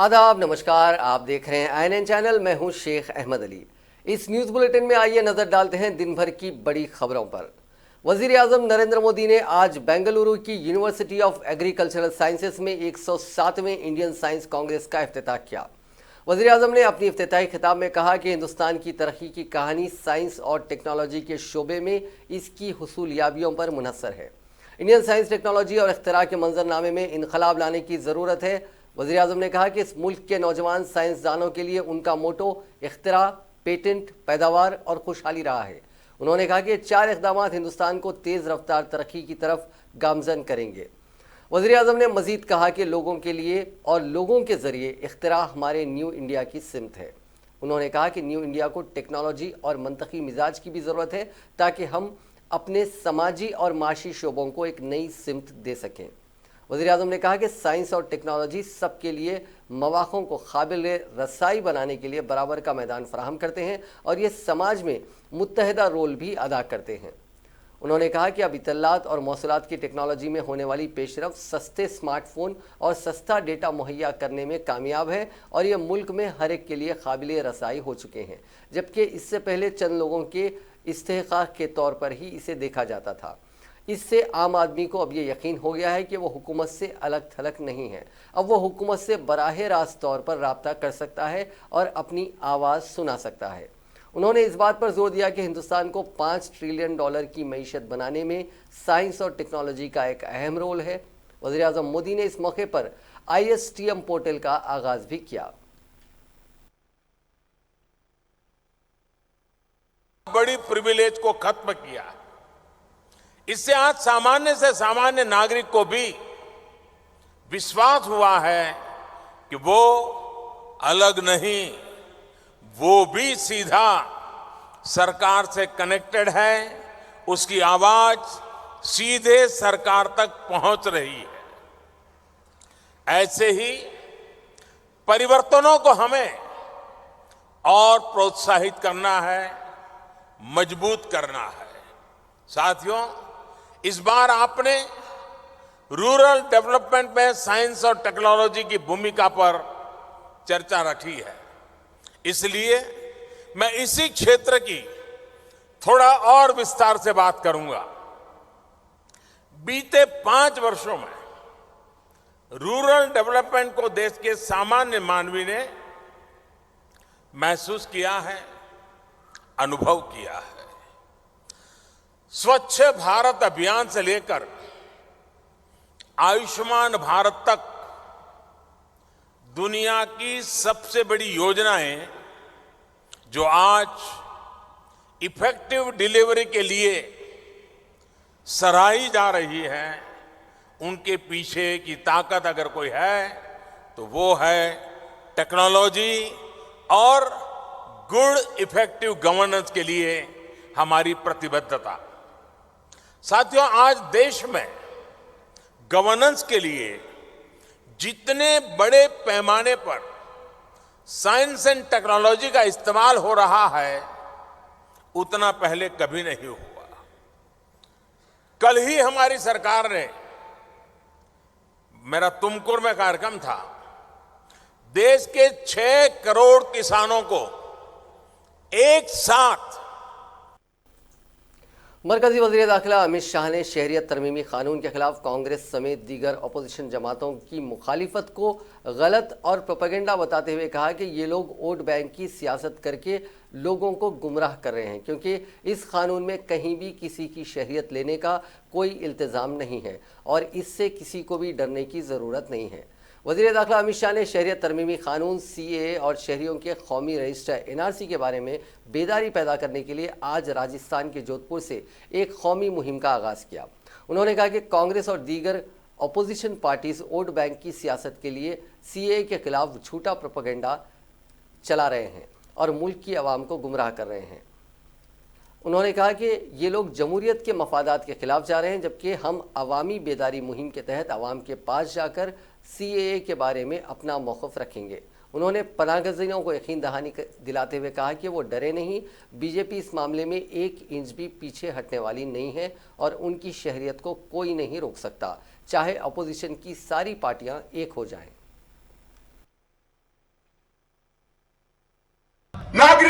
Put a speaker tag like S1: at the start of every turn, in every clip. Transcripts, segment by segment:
S1: आदाब, नमस्कार। आप देख रहे हैं INN चैनल। मैं हूं शेख अहमद अली। इस न्यूज़ बुलेटिन में आइए नजर डालते हैं दिन भर की बड़ी खबरों पर। वजीर आजम नरेंद्र मोदी ने आज बेंगलुरु की यूनिवर्सिटी ऑफ एग्रीकल्चरल साइंसेज में 107वें इंडियन साइंस कांग्रेस का इफ्तिताह किया। वजीर आजम ने अपनी इफ्तिताही खिताब में कहा कि हिंदुस्तान की तरक्की की कहानी साइंस और टेक्नोलॉजी के शोबे में इसकी हुसूलियाबियों पर मुनहसर है। इंडियन साइंस, टेक्नोलॉजी और इख्तिरा के मंजरनामे में इनकलाब लाने की ज़रूरत है। वज़ीर आज़म ने कहा कि इस मुल्क के नौजवान साइंसदानों के लिए उनका मोटो इख्तिरा, पेटेंट, पैदावार और खुशहाली रहा है। उन्होंने कहा कि ये 4 इक़दामात हिंदुस्तान को तेज़ रफ्तार तरक्की की तरफ गामज़न करेंगे। वज़ीर आज़म ने मज़ीद कहा कि लोगों के लिए और लोगों के ज़रिए इख्तिरा हमारे न्यू इंडिया की सिमत है। उन्होंने कहा कि न्यू इंडिया को टेक्नोलॉजी और मंतकी मिजाज की भी ज़रूरत है ताकि हम अपने समाजी और माशी शोबों को एक नई सिमत दे सकें। वज़ीर आज़म ने कहा कि साइंस और टेक्नोलॉजी सबके लिए मौक़ों को काबिल रसाई बनाने के लिए बराबर का मैदान फराहम करते हैं और ये समाज में मुत्तहिदा रोल भी अदा करते हैं। उन्होंने कहा कि अब इत्तलात और मौसूलात की टेक्नोलॉजी में होने वाली पेशरफ सस्ते स्मार्टफोन और सस्ता डेटा मुहैया करने में कामयाब है और ये मुल्क में हर एक के लिए काबिल रसाई हो चुके हैं, जबकि इससे पहले चंद लोगों के इस्तेहकाक के तौर पर ही इसे देखा जाता था। इससे आम आदमी को अब ये यकीन हो गया है कि वो हुकूमत से अलग थलग नहीं है। अब वो हुकूमत से बराह रास्त तौर पर रब्ता कर सकता है और अपनी आवाज़ सुना सकता है। उन्होंने इस बात पर जोर दिया कि हिंदुस्तान को $5 ट्रिलियन की मईशत बनाने में साइंस और टेक्नोलॉजी का एक अहम रोल है। वज़ीर आज़म मोदी ने इस मौके पर ISTM पोर्टल का आगाज़ भी किया।
S2: बड़ी प्रिविलेज को खत्म किया। इससे आज सामान्य से सामान्य नागरिक को भी विश्वास हुआ है कि वो अलग नहीं, वो भी सीधा सरकार से कनेक्टेड है, उसकी आवाज सीधे सरकार तक पहुंच रही है। ऐसे ही परिवर्तनों को हमें और प्रोत्साहित करना है, मजबूत करना है। साथियों, इस बार आपने रूरल डेवलपमेंट में साइंस और टेक्नोलॉजी की भूमिका पर चर्चा रखी है, इसलिए मैं इसी क्षेत्र की थोड़ा और विस्तार से बात करूंगा। बीते 5 वर्षों में रूरल डेवलपमेंट को देश के सामान्य मानवी ने महसूस किया है, अनुभव किया है। स्वच्छ भारत अभियान से लेकर आयुष्मान भारत तक दुनिया की सबसे बड़ी योजनाएं जो आज इफेक्टिव डिलीवरी के लिए सराही जा रही है, उनके पीछे की ताकत अगर कोई है तो वो है टेक्नोलॉजी और गुड इफेक्टिव गवर्नेंस के लिए हमारी प्रतिबद्धता। साथियों, आज देश में गवर्नेंस के लिए जितने बड़े पैमाने पर साइंस एंड टेक्नोलॉजी का इस्तेमाल हो रहा है, उतना पहले कभी नहीं हुआ। कल ही हमारी सरकार ने, मेरा तुमकुर में कार्यक्रम था, देश के 6 करोड़ किसानों को एक साथ।
S1: मरकजी वज़ीर दाखिला अमित शाह ने शहरियत तरमीमी कानून के खिलाफ कांग्रेस समेत दीगर अपोजिशन जमातों की मुखालिफत को गलत और प्रोपेगेंडा बताते हुए कहा कि ये लोग वोट बैंक की सियासत करके लोगों को गुमराह कर रहे हैं, क्योंकि इस कानून में कहीं भी किसी की शहरियत लेने का कोई इल्तिज़ाम नहीं है और इससे किसी को भी डरने की ज़रूरत नहीं है। वज़ीर दाखिला अमित शाह ने शहरियत तरमीमी कानून CAA और शहरियों के कौमी रजिस्टर NRC के बारे में बेदारी पैदा करने के लिए आज राजस्थान के जोधपुर से एक कौमी मुहिम का आगाज़ किया। उन्होंने कहा कि कांग्रेस और दीगर अपोजिशन पार्टीज़ वोट बैंक की सियासत के लिए CAA के खिलाफ झूठा प्रोपेगेंडा चला रहे हैं और मुल्क की आवाम को गुमराह कर रहे हैं। उन्होंने कहा कि ये लोग जमहूरियत के मफादात के खिलाफ जा रहे हैं, जबकि हम अवामी बेदारी मुहिम के तहत आवाम के पास जाकर CAA के बारे में अपना मौक़िफ़ रखेंगे। उन्होंने पनाहगज़ीनों को यकीन दहानी दिलाते हुए कहा कि वो डरे नहीं, बीजेपी इस मामले में 1 इंच भी पीछे हटने वाली नहीं है और उनकी शहरियत को कोई नहीं रोक सकता, चाहे अपोजिशन की सारी पार्टियां एक हो जाएं।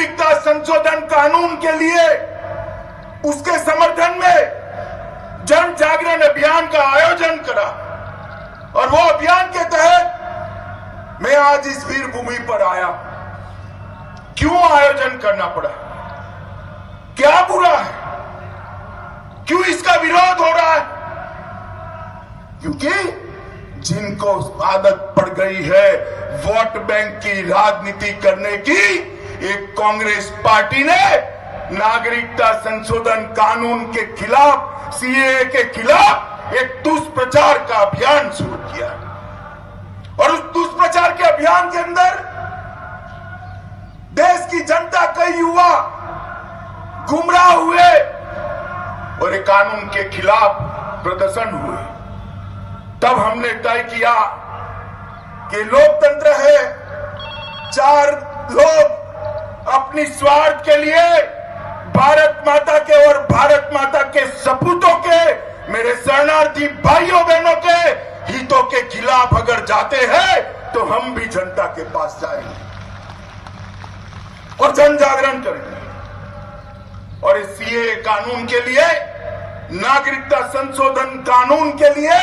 S3: नागरिकता संशोधन कानून के लिए उसके समर्थन में जन जागरण अभियान का आयोजन करा और वो अभियान के तहत मैं आज इस वीर भूमि पर आया। क्यों आयोजन करना पड़ा? क्या बुरा है? क्यों इसका विरोध हो रहा है? क्योंकि जिनको आदत पड़ गई है वोट बैंक की राजनीति करने की, एक कांग्रेस पार्टी ने नागरिकता संशोधन कानून के खिलाफ, सीएए के खिलाफ एक दुष्प्रचार का अभियान शुरू किया और उस दुष्प्रचार के अभियान के अंदर देश की जनता, कई युवा गुमराह हुए और एक कानून के खिलाफ प्रदर्शन हुए। तब हमने तय किया कि लोकतंत्र है, चार लोग अपनी स्वार्थ के लिए भारत माता के और भारत माता के सपूतों के, मेरे शरणार्थी भाइयों बहनों के हितों के खिलाफ अगर जाते हैं तो हम भी जनता के पास जाएंगे और जन जागरण करेंगे। और इस सीएए कानून के लिए, नागरिकता संशोधन कानून के लिए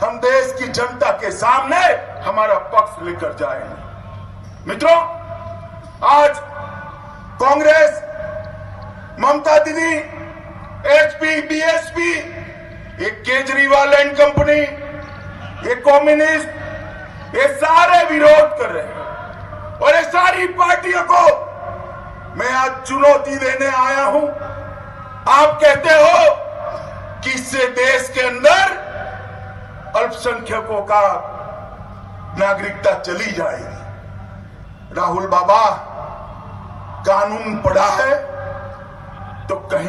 S3: हम देश की जनता के सामने हमारा पक्ष लेकर जाएंगे। मित्रों, आज कांग्रेस, ममता दीदी, एचपी, बीएसपी, ये केजरीवाल एंड कंपनी, ये कम्युनिस्ट, ये सारे विरोध कर रहे हैं और ये सारी पार्टियों को मैं आज चुनौती देने आया हूं। आप कहते हो कि इससे देश के अंदर अल्पसंख्यकों का नागरिकता चली जाएगी। राहुल बाबा, कानून पढ़ा है तो कहीं।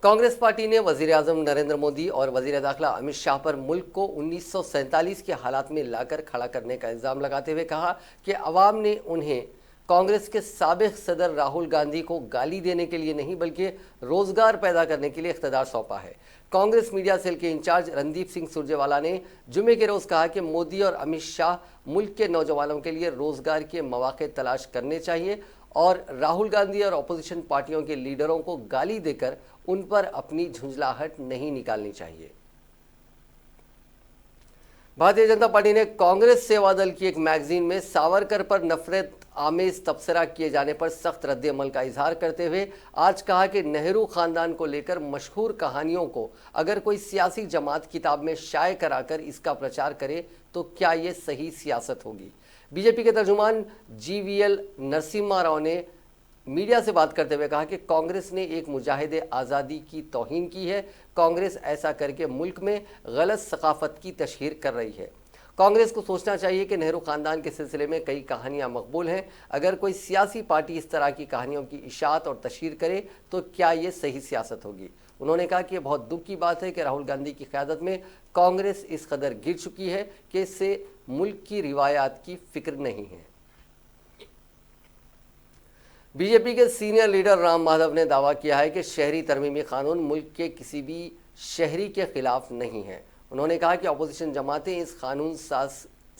S1: कांग्रेस पार्टी ने वजीर-ए-आज़म नरेंद्र मोदी और वजीर दाखिला अमित शाह पर मुल्क को 1947 के हालात में लाकर खड़ा करने का इल्ज़ाम लगाते हुए कहा कि अवाम ने उन्हें कांग्रेस के साबिक सदर राहुल गांधी को गाली देने के लिए नहीं बल्कि रोजगार पैदा करने के लिए इख्तियार सौंपा है। कांग्रेस मीडिया सेल के इंचार्ज रणदीप सिंह सुरजेवाला ने जुमे के रोज कहा कि मोदी और अमित शाह मुल्क के नौजवानों के लिए रोजगार के मौके तलाश करने चाहिए और राहुल गांधी और अपोजिशन पार्टियों के लीडरों को गाली देकर उन पर अपनी झुंझलाहट नहीं निकालनी चाहिए। भारतीय जनता पार्टी ने कांग्रेस सेवा दल की एक मैगजीन में सावरकर पर नफरत आमेज तबसरा किए जाने पर सख्त रद्द-ए-अमल का इजहार करते हुए आज कहा कि नेहरू खानदान को लेकर मशहूर कहानियों को अगर कोई सियासी जमात किताब में शाये कराकर इसका प्रचार करे तो क्या ये सही सियासत होगी। बीजेपी के तर्जुमान जीवीएल नरसिम्हा राव ने मीडिया से बात करते हुए कहा कि कांग्रेस ने एक मुजाहिदे आज़ादी की तौहीन की है। कांग्रेस ऐसा करके मुल्क में गलत सकाफत की तशहीर कर रही है। कांग्रेस को सोचना चाहिए कि नेहरू खानदान के सिलसिले में कई कहानियां मकबूल हैं। अगर कोई सियासी पार्टी इस तरह की कहानियों की इशाअत और तशहीर करे तो क्या ये सही सियासत होगी। उन्होंने कहा कि यह बहुत दुख की बात है कि राहुल गांधी की क़यादत में कांग्रेस इस कदर गिर चुकी है कि इससे मुल्क की रिवायात की फिक्र नहीं है। बीजेपी के सीनियर लीडर राम माधव ने दावा किया है कि शहरी तरमीमी कानून मुल्क के किसी भी शहरी के खिलाफ नहीं है। उन्होंने कहा कि अपोजिशन जमातें इस कानून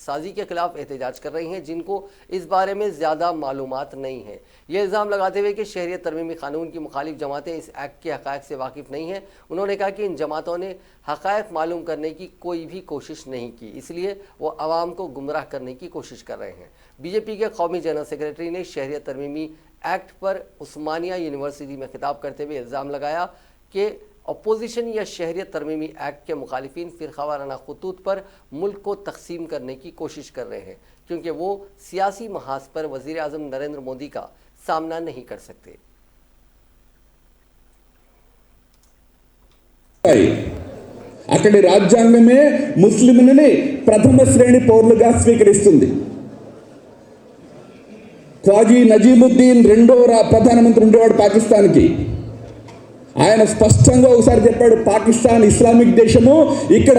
S1: साजी के खिलाफ एहतजाज कर रही हैं जिनको इस बारे में ज़्यादा मालूमात नहीं है। ये इल्ज़ाम लगाते हुए कि शहरियत तरमीमी कानून की मुखालिफ जमातें इस एक्ट के हक़ाइक़ से वाकिफ़ नहीं हैं। उन्होंने कहा कि इन जमातों ने हक़ाइक़ मालूम करने की कोई भी कोशिश नहीं की, इसलिए वो आवाम को गुमराह करने की कोशिश कर रहे हैं। बीजेपी के कौमी जनरल सेक्रेटरी ने शहरियत तरमीमी एक्ट पर उस्मानिया यूनिवर्सिटी में खिताब करते हुए इल्ज़ाम लगाया कि अपोजिशन या शहरियत तरमीमी एक्ट के मुखालिफिन फ़िरक़ावाराना ख़ुतूत पर मुल्क को तकसीम करने की कोशिश कर रहे हैं क्योंकि वो सियासी महाज पर वज़ीर-ए-आज़म नरेंद्र मोदी का सामना नहीं कर सकते।
S4: అక్కడి రాజ్యాంగమే ముస్లింలని ప్రథమ శ్రేణి పౌరులుగా స్వీకరిస్తుంది. ఖ్వాజీ నజీముద్దీన్ రెండో ప్రధానమంత్రి ఉండేవాడు పాకిస్తాన్కి. ఆయన స్పష్టంగా ఒకసారి చెప్పాడు, పాకిస్తాన్ ఇస్లామిక్ దేశము, ఇక్కడ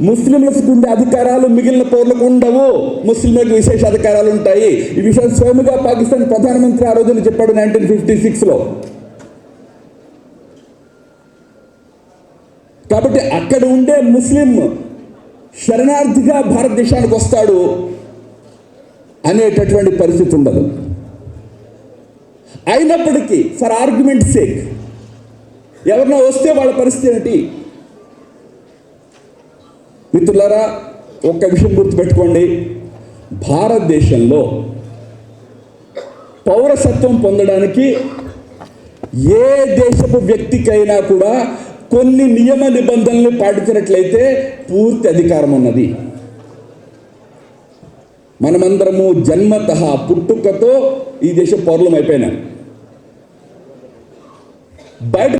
S4: ముస్లింలకు ఉండే అధికారాలు మిగిలిన పౌరులకు ఉండవు, ముస్లింలకు విశేష అధికారాలు ఉంటాయి. ఈ విషయం స్వయముగా పాకిస్తాన్ ప్రధానమంత్రి ఆ రోజున చెప్పాడు 1956లో. కాబట్టి అక్కడ ఉండే ముస్లిం శరణార్థిగా భారతదేశానికి వస్తాడు అనేటటువంటి పరిస్థితి ఉండదు. అయినప్పటికీ ఫర్ ఆర్గ్యుమెంట్ సేక్ ఎవరన్నా వస్తే వాళ్ళ పరిస్థితి ఏంటి? మిత్రులారా, ఒక్క విషయం గుర్తుపెట్టుకోండి, భారతదేశంలో పౌరసత్వం పొందడానికి ఏ దేశపు వ్యక్తికైనా కూడా కొన్ని నియమ నిబంధనలు పాటించినట్లయితే పూర్తి అధికారం ఉన్నది. మనమందరము జన్మతః పుట్టుకతో ఈ దేశ పౌరులం అయిపోయినాం. బయట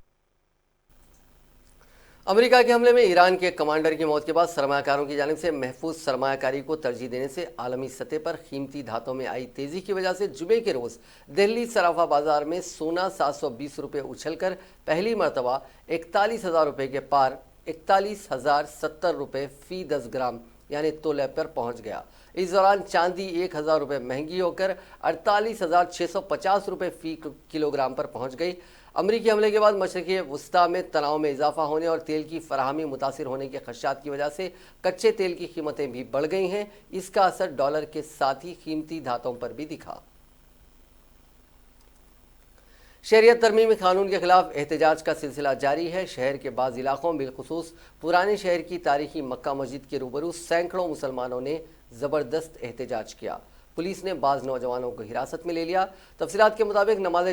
S1: अमेरिका के हमले में ईरान के कमांडर की मौत के बाद सरमायाकारों की जानिब से महफूज सरमायाकारी को तरजीह देने से आलमी सतह पर कीमती धातों में आई तेजी की वजह से जुमे के रोज़ दिल्ली सराफा बाजार में सोना 720 रुपये उछलकर पहली मरतबा 41,000 रुपये के पार 41,070 रुपये फी 10 ग्राम यानी तोले पर पहुंच गया। इस दौरान चांदी 1,000 रुपये महंगी होकर 48,650 रुपये फी किलोग्राम पर पहुंच गई। अमरीकी हमले के बाद मशरक़ी वस्ता में तनाव में इजाफा होने और तेल की फराहमी मुतासिर होने के खदशात की वजह से कच्चे तेल की कीमतें भी बढ़ गई हैं। इसका असर डॉलर के साथ ही कीमती धातों पर भी दिखा। शहरियत तरमीमी कानून के खिलाफ एहतजाज का सिलसिला जारी है। शहर के बाज़ इलाकों बिलखुसूस पुराने शहर की तारीखी मक्का मस्जिद के रूबरू सैकड़ों मुसलमानों ने ज़बरदस्त एहतजाज किया। पुलिस ने बाज़ नौजवानों को हिरासत में ले लिया। तफसीलात के मुताबिक नमाज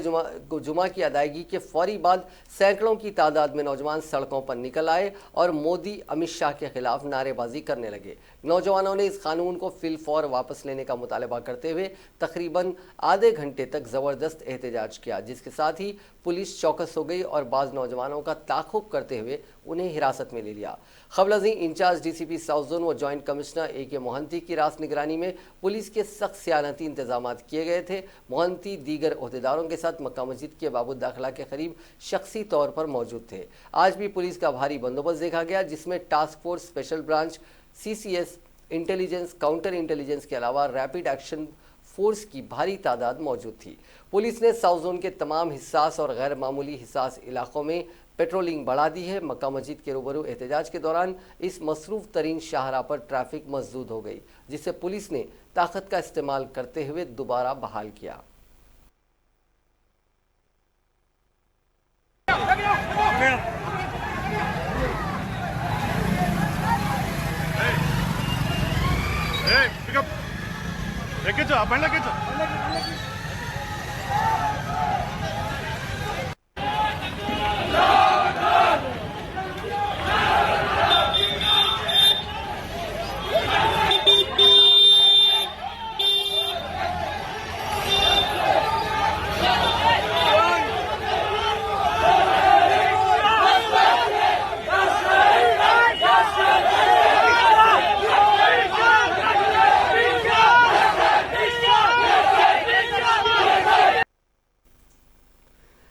S1: जुमा की अदायगी के फौरी बाद सैकड़ों की तादाद में नौजवान सड़कों पर निकल आए और मोदी अमित शाह के खिलाफ नारेबाजी करने लगे। नौजवानों ने इस कानून को फिलफौर वापस लेने का मुतालबा करते हुए तकरीबन आधे घंटे तक ज़बरदस्त एहतजाज किया, जिसके साथ ही पुलिस चौकस हो गई और बाज़ नौजवानों का ताक़ुब करते हुए उन्हें हिरासत में ले लिया। खबल अज़ीं इंचार्ज DCP साउथ जोन व जॉइंट कमिश्नर AK मोहंती की रास निगरानी में पुलिस के सख्त सियानती इंतजाम किए गए थे। मोहंती दीगर ओहदेदारों के साथ मक्का मस्जिद के बाबुल दाखिला के करीब शख्सी तौर पर मौजूद थे। आज भी पुलिस का भारी बंदोबस्त देखा गया, जिसमें task force, special branch, CCS, intelligence, counter intelligence के अलावा रैपिड एक्शन फोर्स की भारी तादाद मौजूद थी। पुलिस ने साउथ जोन के तमाम हिस्सास और गैर मामूली हिस्सास इलाकों में पेट्रोलिंग बढ़ा दी है। मक्का मस्जिद के रूबरू एहतजाज के दौरान इस मसरूफ तरीन शाहराह पर ट्रैफिक मसदूद हो गई, जिसे पुलिस ने ताकत का इस्तेमाल करते हुए दोबारा बहाल किया।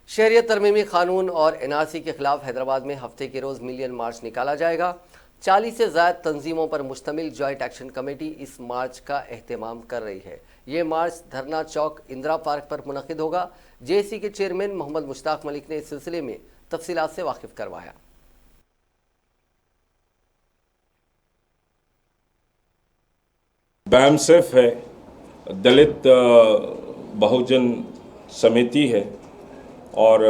S1: शहरियत तरमीमी कानून और NRC के खिलाफ हैदराबाद में हफ्ते के रोज़ मिलियन मार्च निकाला जाएगा। 40 से ज़ायद तंजीमों पर मुश्तमिल जॉइंट एक्शन कमेटी इस मार्च का एहतमाम कर रही है। ये मार्च धरना चौक इंदिरा पार्क पर मुनक़िद होगा। JAC के चेयरमैन मोहम्मद मुश्ताक मलिक ने इस सिलसिले में तफसीलात से वाकिफ करवाया।
S5: BAMSEF है, दलित बहुजन समिति है और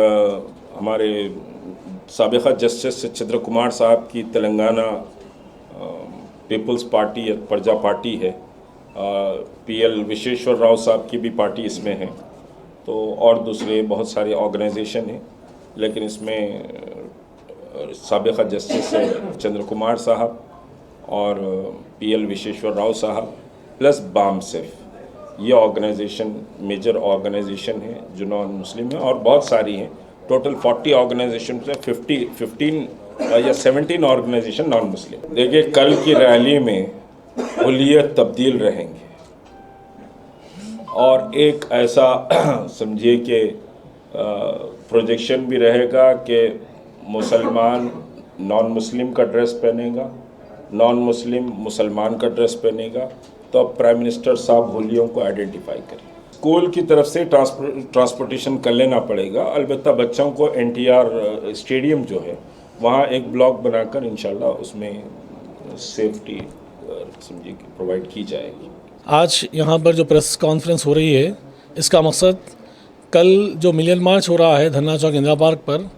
S5: हमारे साबिक़ा जस्टिस चंद्र कुमार साहब की तेलंगाना पीपल्स पार्टी या प्रजा पार्टी है, PL विश्वेश्वर राव साहब की भी पार्टी इसमें है, तो और दूसरे बहुत सारे ऑर्गेनाइजेशन हैं, लेकिन इसमें साबिक़ा जस्टिस चंद्र कुमार साहब और PL विश्वेश्वर राव साहब प्लस BAMSEF, ये ऑर्गेनाइजेशन मेजर ऑर्गेनाइजेशन है जो नॉन मुस्लिम है, और बहुत सारी हैं। टोटल 40 ऑर्गेनाइजेशन से 15 या 17 ऑर्गेनाइजेशन नॉन मुस्लिम। देखिए, कल की रैली में हुलियत तब्दील रहेंगे और एक ऐसा समझिए कि प्रोजेक्शन भी रहेगा कि मुसलमान नॉन मुस्लिम का ड्रेस पहनेगा, नॉन मुस्लिम मुसलमान का ड्रेस पहनेगा, तो अब प्राइम मिनिस्टर साहब होलियों को आइडेंटिफाई करें। स्कूल की तरफ से ट्रांसपोर्टेशन कर लेना पड़ेगा। अलबत्ता बच्चों को NTR स्टेडियम जो है वहाँ एक ब्लॉक बनाकर इंशाल्लाह उसमें सेफ्टी समझिए कि प्रोवाइड की जाएगी।
S6: आज यहाँ पर जो प्रेस कॉन्फ्रेंस हो रही है, इसका मकसद कल जो मिलियन मार्च हो रहा है धरना चौक इंदिरा पार्क पर,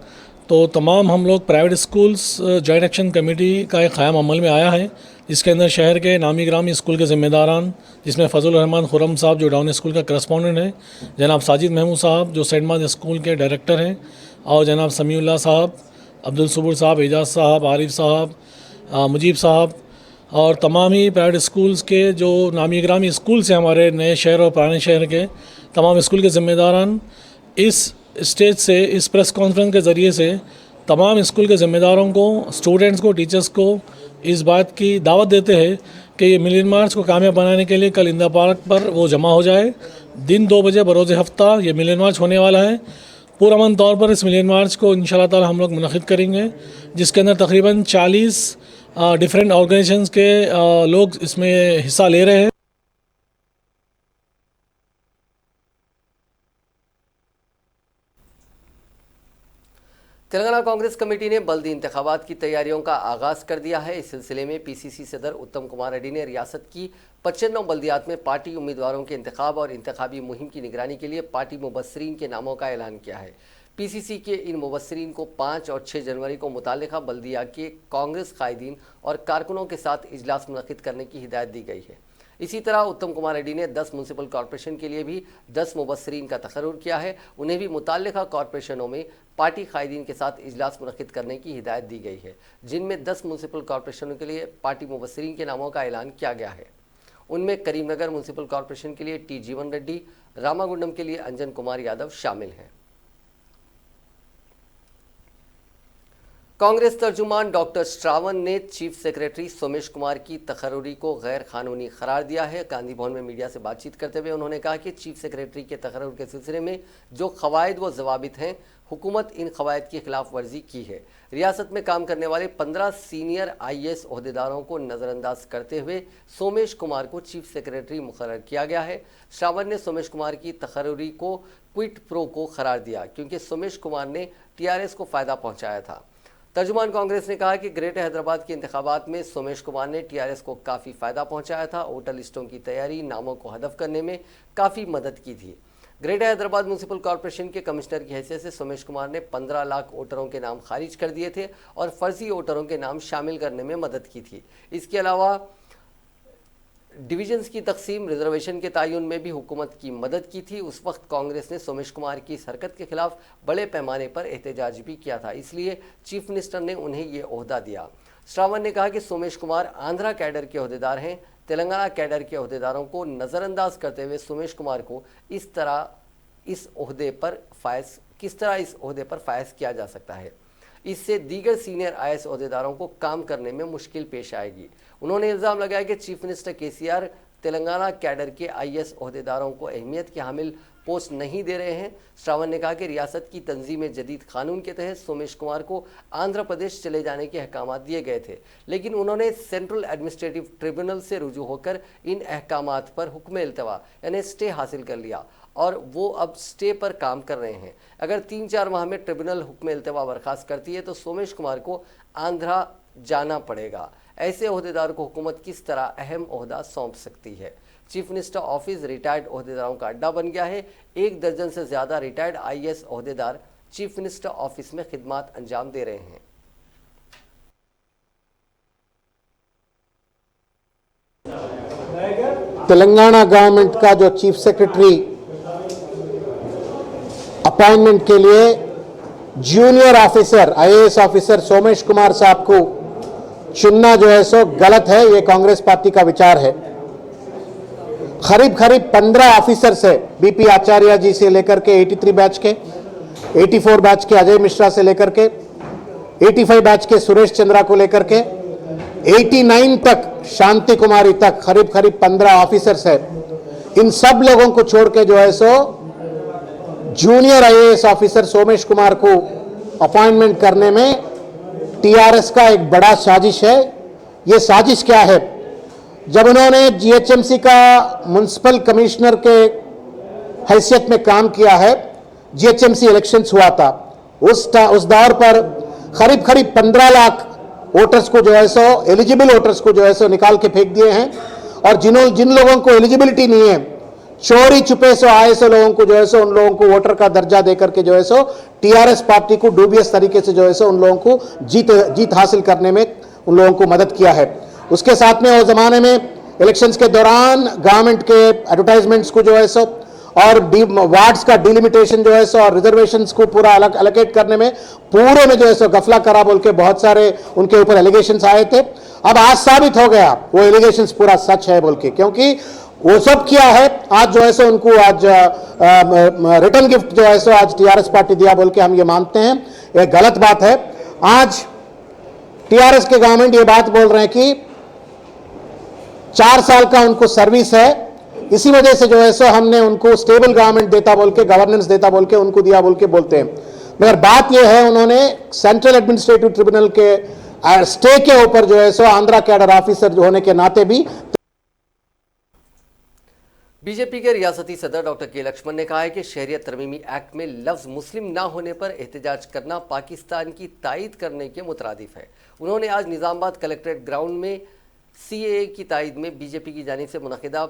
S6: तो तमाम हम लोग private schools joint action committee का एक क़याम अमल में आया है, जिसके अंदर शहर के नामी ग्रामी स्कूल के ज़िम्मेदारान, जिसमें फजल रहमान खुरम साहब जो डाउन स्कूल का करस्पॉन्डेंट है, जनाब साजिद महमूद साहब जो सेंट मार्ज स्कूल के डायरेक्टर हैं, और जनाब समीउल्लाह साहब, अब्दुल सबूर साहब, एजाज साहब, आरिफ साहब, मुजीब साहब और तमाम ही प्राइवेट स्कूल्स के जो नामी ग्रामी स्कूल्स हैं हमारे नए शहर और पुराने शहर के तमाम स्कूल के ज़िम्मेदारान इस स्टेज से, इस प्रेस कॉन्फ्रेंस के ज़रिए से तमाम स्कूल के ज़िम्मेदारों को, स्टूडेंट्स को, टीचर्स को इस बात की दावत देते हैं कि ये मिलियन मार्च को कामयाब बनाने के लिए कल इंदिरा पार्क पर वो जमा हो जाए। दिन 2 बजे बरोज़ हफ्ता ये मिलियन मार्च होने वाला है। पुरअमन तौर पर इस मिलियन मार्च को इंशाअल्लाह ताला हम लोग मुनक़िद करेंगे, जिसके अंदर तकरीबन 40 डिफरेंट ऑर्गेनाइजेशंस के लोग इसमें हिस्सा ले रहे हैं।
S1: तेलंगाना कांग्रेस कमेटी ने बल्दी इंतखाबात की तैयारियों का आगाज़ कर दिया है। इस सिलसिले में पीसीसी सदर उत्तम कुमार रेड्डी ने रियासत की 95 बल्दियात में पार्टी उम्मीदवारों के इंतखाब और इंतखाबी मुहिम की निगरानी के लिए पार्टी मुबस्सरीन के नामों का ऐलान किया है। पीसीसी के इन मुबस्सरीन को 5 और 6 जनवरी को मुताल्लिका बल्दिया के कांग्रेस कायदीन और कारकुनों के साथ इजलास मुनक़िद करने की हिदायत दी गई है। इसी तरह उत्तम कुमार रेड्डी ने 10 म्युनिसिपल कॉरपोरेशन के लिए भी 10 मुबस्सरीन का तकर्रुर किया है। उन्हें भी मुताल्लिका कॉरपोरेशनों में पार्टी कायदीन के साथ इजलास मुनक़िद करने की हिदायत दी गई है, जिनमें 10 म्युनिसिपल कॉरपोरेशनों के लिए पार्टी मुबस्सरीन के नामों का ऐलान किया गया है। उनमें करीमनगर म्युनिसिपल कॉरपोरेशन के लिए टी जीवन रेड्डी, रामागुंडम के लिए अंजन कुमार यादव शामिल हैं। कांग्रेस तर्जुमान डॉक्टर श्रावण ने चीफ सेक्रेटरी सोमेश कुमार की तकर्रुरी को गैर कानूनी करार दिया है। गांधी भवन में मीडिया से बातचीत करते हुए उन्होंने कहा कि चीफ सेक्रेटरी के तकर्रुर के सिलसिले में जो क़वायद व ज़वाबित हैं, हुकूमत इन क़वायद की खिलाफ वर्जी की है। रियासत में काम करने वाले 15 सीनियर IAS ओहदेदारों को नज़रअंदाज करते हुए सोमेश कुमार को चीफ सेक्रेटरी मुकर्रर किया गया है। श्रावण ने सोमेश कुमार की तकर्रुरी को क्विट प्रो को करार दिया, क्योंकि सोमेश कुमार ने TRS को फ़ायदा पहुँचाया था। तर्जुमान कांग्रेस ने कहा कि ग्रेटर हैदराबाद के इंतखाबात में सोमेश कुमार ने TRS को काफ़ी फ़ायदा पहुंचाया था। वोटर लिस्टों की तैयारी, नामों को हदफ करने में काफ़ी मदद की थी। ग्रेटर हैदराबाद म्युनिसिपल कॉरपोरेशन के कमिश्नर की हैसियत से सोमेश कुमार ने 15 लाख वोटरों के नाम खारिज कर दिए थे और फर्जी वोटरों के नाम शामिल करने में मदद की थी। इसके अलावा डिवीजन्स की तकसीम, रिजर्वेशन के तयन में भी हुकूमत की मदद की थी। उस वक्त कांग्रेस ने सोमेश कुमार की इस हरकत के खिलाफ बड़े पैमाने पर एहतजाज भी किया था, इसलिए चीफ मिनिस्टर ने उन्हें ये ओहदा दिया। श्रावण ने कहा कि सोमेश कुमार आंध्रा कैडर के ओहदेदार हैं। तेलंगाना कैडर के ओहदेदारों को नज़रअंदाज करते हुए सोमेश कुमार को किस तरह इस ओहदे पर फायज किया जा सकता है। इससे दीगर सीनियर IAS ओहदेदारों को काम करने में मुश्किल पेश आएगी। उन्होंने इल्ज़ाम लगाया कि chief minister KCR Telangana cadre के IAS ओहदेदारों को अहमियत के हामिल पोस्ट नहीं दे रहे हैं। श्रावण ने कहा कि रियासत की तंजीम जदीद कानून के तहत सोमेश कुमार को आंध्र प्रदेश चले जाने के अहकाम दिए गए थे, लेकिन उन्होंने सेंट्रल एडमिनिस्ट्रेटिव ट्रिब्यूनल से रुजू होकर इन अहकाम पर हुक्म इल्तवा यानी स्टे हासिल कर लिया और वो अब स्टे पर काम कर रहे हैं। अगर 3-4 माह में ट्रिब्यूनल हुक्म इल्तवा बर्खास्त करती है तो सोमेश कुमार को आंध्रा जाना पड़ेगा। ऐसे ओहदेदार को हुकूमत किस तरह अहम ओहदा सौंप सकती है। चीफ मिनिस्टर ऑफिस रिटायर्ड ओहदेदारों का अड्डा बन गया है। 1 दर्जन से ज़्यादा रिटायर्ड IAS ओहदेदार चीफ मिनिस्टर ऑफिस में खिदमत अंजाम दे रहे हैं।
S7: तेलंगाना गवर्नमेंट का जो चीफ सेक्रेटरी अपॉइंटमेंट के लिए junior officer IAS officer Somesh Kumar साहब को चुनना जो है सो गलत है, ये कांग्रेस पार्टी का विचार है। करीब 15 ऑफिसर से BP आचार्य जी से लेकर के 83 बैच के, 84 बैच के अजय मिश्रा से लेकर के 85 बैच के सुरेश चंद्रा को लेकर के 89 तक शांति कुमारी तक करीब 15 ऑफिसर्स है। इन सब लोगों को छोड़ के जो है सो junior IAS officer Somesh Kumar को अपॉइंटमेंट करने में TRS का एक बड़ा साजिश है। ये साजिश क्या है? जब उन्होंने GHMC का म्युनिसिपल कमिश्नर के हैसियत में काम किया है, GHMC इलेक्शंस हुआ था, उस दौर पर करीब 15 लाख वोटर्स को जो है सो एलिजिबल वोटर्स को जो है सो निकाल के फेंक दिए हैं और जिन लोगों को एलिजिबिलिटी नहीं है चोरी छुपे से आए सो लोगों को जो है सो उन लोगों को वोटर का दर्जा देकर के जो है सो टीआरएस पार्टी को डूबियस तरीके से जो है सो उन लोगों को जीत हासिल करने में उन लोगों को मदद किया है। उसके साथ में उस जमाने में इलेक्शंस के दौरान गवर्नमेंट के एडवर्टाइजमेंट्स को जो है सो और वार्ड्स का डिलिमिटेशन जो है सो और रिजर्वेशंस को पूरा अलग एलोकेट करने में पूरे में जो है सो गफला करा बोल के बहुत सारे उनके ऊपर एलिगेशंस आए थे। अब आज साबित हो गया वो एलिगेशंस पूरा सच है बोल के, क्योंकि वो सब किया है। आज जो है सो उनको आज रिटर्न गिफ्ट जो है सो आज टीआरएस पार्टी दिया बोल के हम ये मानते हैं, ये गलत बात है। आज टीआरएस के गवर्नमेंट ये बात बोल रहे हैं कि 4 साल का उनको सर्विस है, इसी वजह से जो है सो हमने उनको स्टेबल गवर्नमेंट देता बोल के, गवर्नेंस देता बोल के उनको दिया बोल के बोलते हैं। मगर बात यह है, उन्होंने सेंट्रल एडमिनिस्ट्रेटिव ट्रिब्यूनल के स्टे के ऊपर जो है सो आंध्रा कैडर ऑफिसर होने के नाते भी।
S1: बीजेपी के रियासती सदर डॉक्टर के लक्ष्मण ने कहा है कि शहरियत तरमीमी एक्ट में लफ्ज मुस्लिम ना होने पर एहतजाज करना पाकिस्तान की तायद करने के मुतरादिफ है। उन्होंने आज निजामाबाद कलेक्ट्रेट ग्राउंड में सीएए की तायद में बीजेपी की जानिब से मुनक़िदा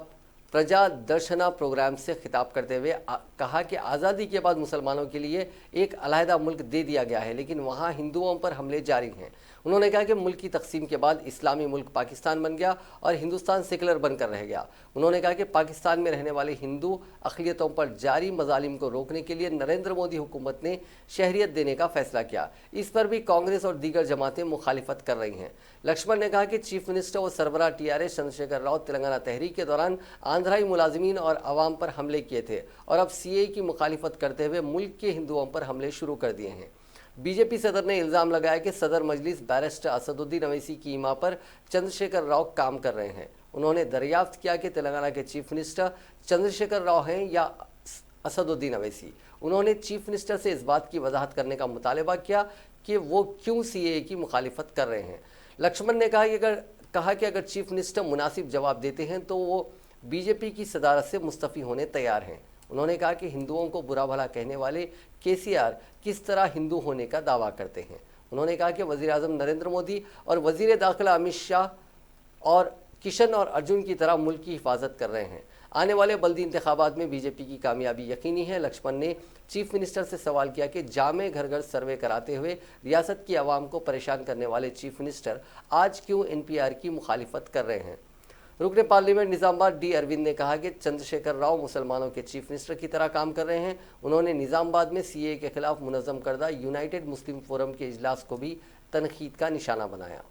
S1: प्रजा दर्शना प्रोग्राम से खिताब करते हुए कहा कि आज़ादी के बाद मुसलमानों के लिए एक अलहदा मुल्क दे दिया गया है, लेकिन वहाँ हिंदुओं पर हमले जारी हैं। उन्होंने कहा कि मुल्क की तकसीम के बाद इस्लामी मुल्क पाकिस्तान बन गया और हिंदुस्तान सेकुलर बनकर रह गया। उन्होंने कहा कि पाकिस्तान में रहने वाले हिंदू अक़लियतों पर जारी मज़ालिम को रोकने के लिए नरेंद्र मोदी हुकूमत ने शहरियत देने का फैसला किया। इस पर भी कांग्रेस और दीगर जमातें मुखालिफत कर रही हैं। लक्ष्मण ने कहा कि चीफ मिनिस्टर व सरबराह टीआरएस चंद्रशेखर राव तेलंगाना तहरीक के दौरान आंध्राई मुलाजिमीन और अवाम पर हमले किए थे और अब सीएए की मुखालिफत करते हुए मुल्क के हिंदुओं पर हमले शुरू कर दिए हैं। बीजेपी सदर ने इल्ज़ाम लगाया कि सदर मजलिस बैरिस्टर असदुद्दीन अवैसी की इमा पर चंद्रशेखर राव काम कर रहे हैं। उन्होंने दरियाफ्त किया कि तेलंगाना के चीफ मिनिस्टर चंद्रशेखर राव हैं या असदुद्दीन अवैसी। उन्होंने चीफ मिनिस्टर से इस बात की वजाहत करने का मुतालबा किया कि वो क्यों सीएए की मुखालिफत कर रहे हैं। लक्ष्मण ने कहा कि अगर चीफ मिनिस्टर मुनासिब जवाब देते हैं तो वो बीजेपी की सदारत से मुस्तफ़ी होने तैयार हैं। उन्होंने कहा कि हिंदुओं को बुरा भला कहने वाले केसीआर किस तरह हिंदू होने का दावा करते हैं। उन्होंने कहा कि वज़ीर आज़म नरेंद्र मोदी और वज़ीर दाखिला अमित शाह और किशन और अर्जुन की तरह मुल्क की हिफाजत कर रहे हैं। आने वाले बल्दी इंतखाबात में बीजेपी की कामयाबी यकीनी है। लक्ष्मण ने चीफ मिनिस्टर से सवाल किया कि जामे घर घर सर्वे कराते हुए रियासत की आवाम को परेशान करने वाले चीफ मिनिस्टर आज क्यों एनपीआर की मुखालिफत कर रहे हैं। रुकने पार्लियामेंट निजामाबाद डी अरविंद ने कहा कि चंद्रशेखर राव मुसलमानों के चीफ मिनिस्टर की तरह काम कर रहे हैं। उन्होंने निजामाबाद में सीएए के खिलाफ मुनज़्ज़म करदा यूनाइटेड मुस्लिम फोरम के इजलास को भी तनकीद का निशाना बनाया।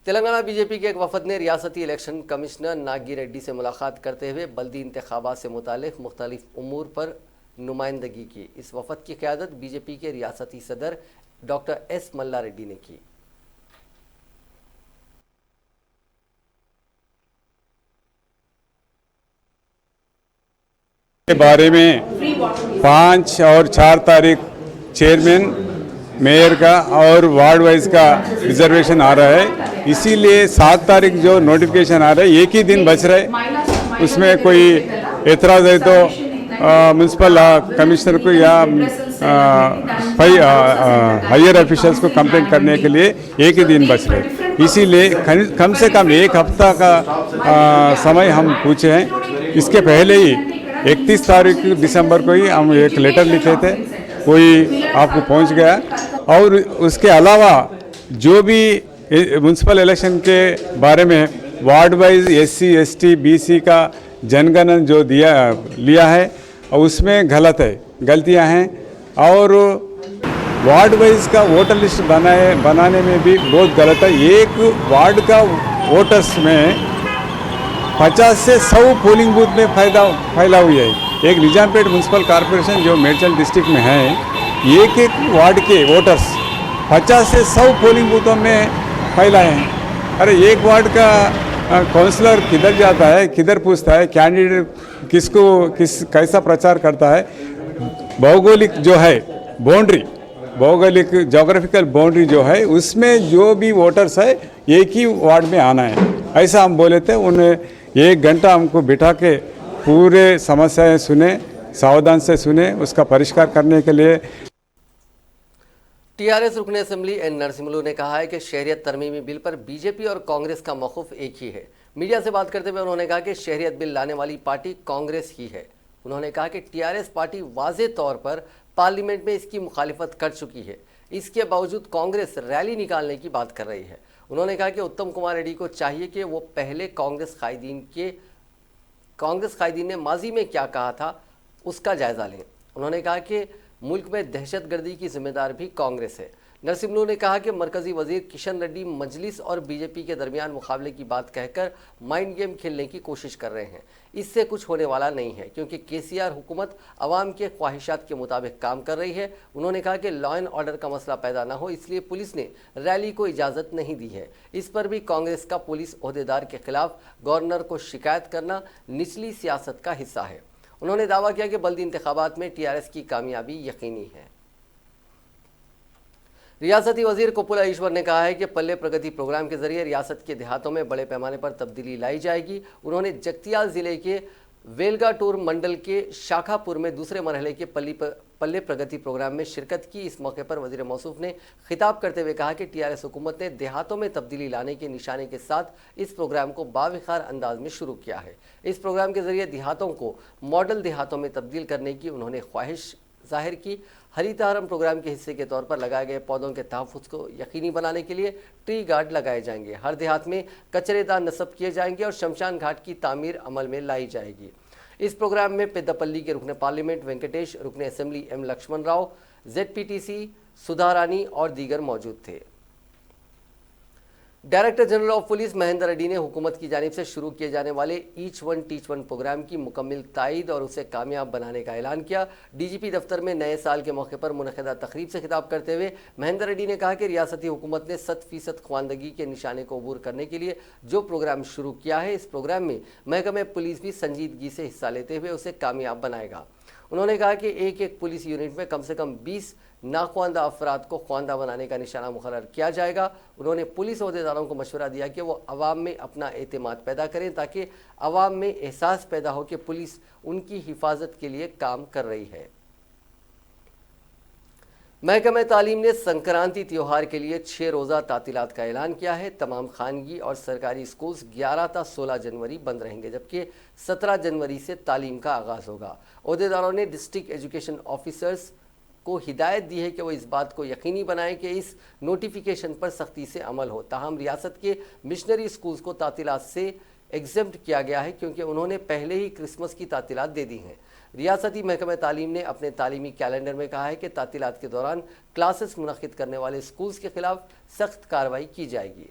S1: तेलंगाना बीजेपी के एक वफद ने रियासती इलेक्शन कमिश्नर नागी रेड्डी से मुलाकात करते हुए बल्दी इंतखाबात से मुतालिक मुख्तलिफ उमूर पर नुमाइंदगी की। इस वफद की क़यादत बीजेपी के रियासती सदर डॉक्टर एस मल्ला रेड्डी ने की।
S8: के बारे में 5 और 4 तारीख चेयरमैन मेयर का और वार्ड वाइज का रिजर्वेशन आ रहा है, इसीलिए 7 तारीख जो नोटिफिकेशन आ रहा है एक ही दिन बच रहा है। उसमें कोई एतराज़ है तो म्यूनसिपल कमिश्नर को या हायर ऑफिशियल्स को कंप्लेंट करने के लिए एक ही दिन बच रहे। इसीलिए कम से कम 1 हफ्ता का समय हम पूछे हैं। इसके पहले ही 31 तारीख दिसंबर को ही हम एक लेटर लिखे थे, कोई आपको पहुंच गया। और उसके अलावा जो भी म्यूनसिपल इलेक्शन के बारे में ward wise SC ST BC का जनगणना जो लिया है उसमें गलतियां हैं और वार्ड वाइज का वोटर लिस्ट बनाने में भी बहुत गलत है। एक वार्ड का वोटर्स में 50 से 100 पोलिंग बूथ में फैला हुई है। एक निजामपेट म्यूनसिपल कॉरपोरेशन जो मेडचल डिस्ट्रिक्ट में है, एक वार्ड के वोटर्स 50 से 100 पोलिंग बूथों में फैलाए हैं। अरे एक वार्ड का काउंसलर किधर जाता है, किधर पूछता है, कैंडिडेट कैसा प्रचार करता है। भौगोलिक जो है बाउंड्री, भौगोलिक जोग्राफिकल बाउंड्री जो है उसमें जो भी वोटर्स है एक ही वार्ड में आना है, ऐसा हम बोले थे। उन्हें 1 घंटा हमको बिठा के पूरे समस्याएं सुने, सावधान से सुने, उसका परिष्कार करने के लिए।
S1: टीआरएस रुकन असेंबली एन नरसिम्हलू ने कहा है कि शहरियत तरमीमी बिल पर बीजेपी और कांग्रेस का मौक़िफ़ एक ही है। मीडिया से बात करते हुए उन्होंने कहा कि शहरियत बिल लाने वाली पार्टी कांग्रेस ही है। उन्होंने कहा कि टीआरएस पार्टी वाज़े तौर पर पार्लियामेंट में इसकी मुखालिफत कर चुकी है, इसके बावजूद कांग्रेस रैली निकालने की बात कर रही है। उन्होंने कहा कि उत्तम कुमार रेड्डी को चाहिए कि वो पहले कांग्रेस कायदीन ने माजी में क्या कहा था उसका जायजा लें। उन्होंने कहा कि मुल्क में दहशतगर्दी की जिम्मेदार भी कांग्रेस है। नरसिम्हू ने कहा कि मरकजी वजीर किशन रेड्डी मजलिस और बीजेपी के दरमियान मुकाबले की बात कहकर माइंड गेम खेलने की कोशिश कर रहे हैं। इससे कुछ होने वाला नहीं है क्योंकि केसीआर हुकूमत अवाम के ख्वाहिशात के मुताबिक काम कर रही है। उन्होंने कहा कि लॉ एंड ऑर्डर का मसला पैदा ना हो इसलिए पुलिस ने रैली को इजाज़त नहीं दी है। इस पर भी कांग्रेस का पुलिस ओहदेदार के खिलाफ गवर्नर को शिकायत करना निचली सियासत का हिस्सा है। उन्होंने दावा किया कि बल्दी इंतखाबात में टीआरएस की कामयाबी यकीनी है। रियासती वजीर कुपुला ईश्वर ने कहा है कि पल्ले प्रगति प्रोग्राम के जरिए रियासत के देहातों में बड़े पैमाने पर तब्दीली लाई जाएगी। उन्होंने जगतियाल जिले के वेलगाटूर मंडल के शाखापुर में दूसरे मरहले के पल्ले प्रगति प्रोग्राम में शिरकत की। इस मौके पर वजीर मौसूफ ने खिताब करते हुए कहा कि टीआरएस हुकूमत ने देहातों में तब्दीली लाने के निशाने के साथ इस प्रोग्राम को बाविखार अंदाज में शुरू किया है। इस प्रोग्राम के जरिए देहातों को मॉडल देहातों में तब्दील करने की उन्होंने ख्वाहिश जाहिर की। हरितहारम प्रोग्राम के हिस्से के तौर पर लगाए गए पौधों के तहफ़्फ़ुज़ को यकीनी बनाने के लिए ट्री गार्ड लगाए जाएंगे। हर देहात में कचरेदार नस्ब किए जाएंगे और शमशान घाट की तामीर अमल में लाई जाएगी। इस प्रोग्राम में पेद्दापल्ली के रुकन पार्लियामेंट वेंकटेश, रुकन assembly M Laxman Rao, ZPTC Sudha Rani और दीगर मौजूद थे। Director general of police Mahendra Reddy ने हुकूमत की जानिब से शुरू किए जाने वाले each one teach one programme की मुकम्मल तायद और उसे कामयाब बनाने का ऐलान किया। DGP दफ्तर में नए साल के मौके पर मुनक़िदा तकरीब से खिताब करते हुए महेंद्र रेड्डी ने कहा कि रियासती हुकूमत ने 100% ख्वानदगी के निशाने को अबूर करने के लिए जो प्रोग्राम शुरू किया है, इस प्रोग्राम में महकमे पुलिस भी संजीदगी से हिस्सा लेते हुए उसे कामयाब बनाएगा। उन्होंने कहा कि एक पुलिस यूनिट में कम से कम 20 नाख्वानदा अफराद को ख्वानदा बनाने का निशाना मुकर्रर किया जाएगा। उन्होंने पुलिस अहदेदारों को मशवरा दिया कि वो अवाम में अपना एतमाद पैदा करें ताकि अवाम में एहसास पैदा हो कि पुलिस उनकी हिफाजत के लिए काम कर रही है। महकमा तालीम ने संक्रांति त्यौहार के लिए 6 रोज़ा तातीलात का ऐलान किया है। तमाम खानगी और सरकारी स्कूल्स 11 ta 16 जनवरी बंद रहेंगे जबकि 17 जनवरी से तालीम का आगाज़ होगा। अहदेदारों ने डिस्ट्रिक्ट एजुकेशन ऑफिसर्स को हिदायत दी है कि वो इस बात को यकीनी बनाएं कि इस नोटिफिकेशन पर सख्ती से अमल हो। ताहम रियासत के मिशनरी स्कूल्स को तातीलात से एग्जेम्प्ट किया गया है क्योंकि उन्होंने पहले ही क्रिसमस की तातीलात दे दी हैं। रियासती महकमा तालीम ने अपने तालीमी कैलेंडर में कहा है कि तातीलात के दौरान क्लासेस मुनक़िद करने वाले स्कूल्स के खिलाफ सख्त कार्रवाई की जाएगी।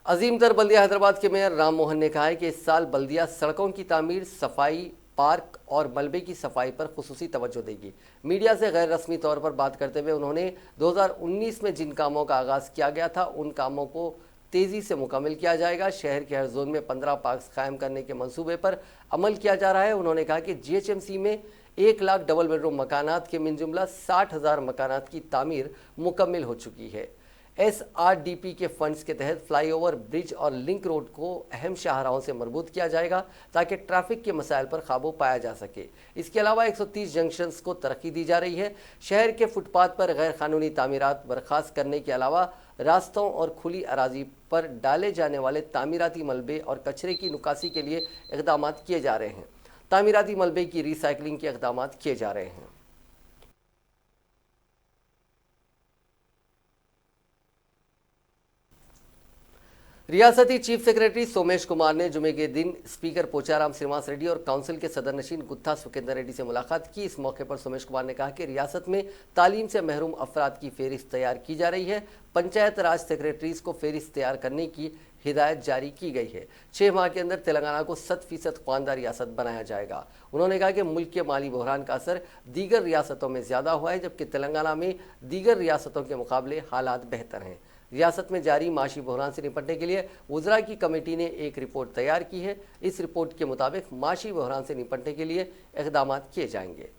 S1: अजीम तर बल्दिया हैदराबाद के मेयर राम मोहन ने कहा है कि इस साल बल्दिया सड़कों की तामीर, सफाई, पार्क और मलबे की सफाई पर खुसूसी तवज्जो देगी। मीडिया से गैर रस्मी तौर पर बात करते हुए उन्होंने 2019 में जिन कामों का आगाज़ किया गया था उन कामों को तेज़ी से मुकम्मल किया जाएगा। शहर के हर जोन में 15 पार्क्स कायम करने के मंसूबे पर अमल किया जा रहा है। उन्होंने कहा कि GHMC में 1 लाख डबल बेडरूम मकानात के मिन जुमला 60,000 मकानात की तामीर मुकम्मल हो चुकी है। SRDP के फंड्स के तहत फ्लाईओवर, ब्रिज और लिंक रोड को अहम शाहराहों से मरबूत किया जाएगा ताकि ट्रैफिक के मसाइल पर काबू पाया जा सके। इसके अलावा 130 जंक्शंस को तरक्की दी जा रही है। शहर के फुटपाथ पर गैर कानूनी तामीरात बर्खास्त करने के अलावा रास्तों और खुली अराजी पर डाले जाने वाले तामीराती मलबे और कचरे की निकासी के लिए इक़दाम किए जा रहे हैं। तामीराती मलबे की रिसाइकलिंग के इक़दाम किए जा रहे हैं। रियासती चीफ सेक्रेटरी सोमेश कुमार ने जुमे के दिन स्पीकर पोचाराम श्रीनिवास रेड्डी और काउंसिल के सदर नशीन गुत्था सुखेंदर रेड्डी से मुलाकात की। इस मौके पर सोमेश कुमार ने कहा कि रियासत में तालीम से महरूम अफराद की फहरिस्त तैयार की जा रही है। पंचायत राज सेक्रेटरीज को फहरिस्त तैयार करने की हिदायत जारी की गई है। 6 माह के अंदर तेलंगाना को 100% ख्वानदा रियासत बनाया जाएगा। उन्होंने कहा कि मुल्क के माली बहरान का असर दीगर रियासतों में ज़्यादा हुआ है जबकि तेलंगाना में दीगर रियासतों के मुकाबले हालात बेहतर हैं। रियासत में जारी माशी बहरान से निपटने के लिए वज़रा की कमेटी ने एक रिपोर्ट तैयार की है। इस रिपोर्ट के मुताबिक माशी बहरान से निपटने के लिए इक़दाम किए जाएंगे।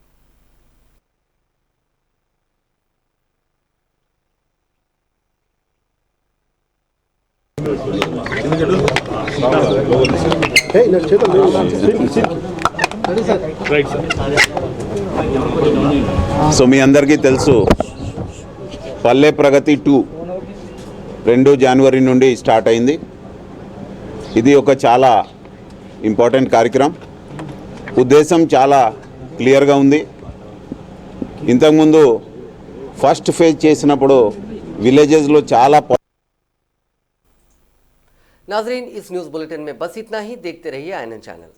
S9: సో మీ అందరికీ తెలుసు పల్లె ప్రగతి 2 2 జనవరి నుండి స్టార్ట్ అయింది. ఇది ఒక చాలా ఇంపార్టెంట్ కార్యక్రమం. ఉద్దేశం చాలా క్లియర్గా ఉంది. ఇంతకుముందు ఫస్ట్ ఫేజ్ చేసినప్పుడు విలేजेसలో చాలా
S1: नाजरीन, इस न्यूज़ बुलेटिन में बस इतना ही. देखते रहिए INN चैनल.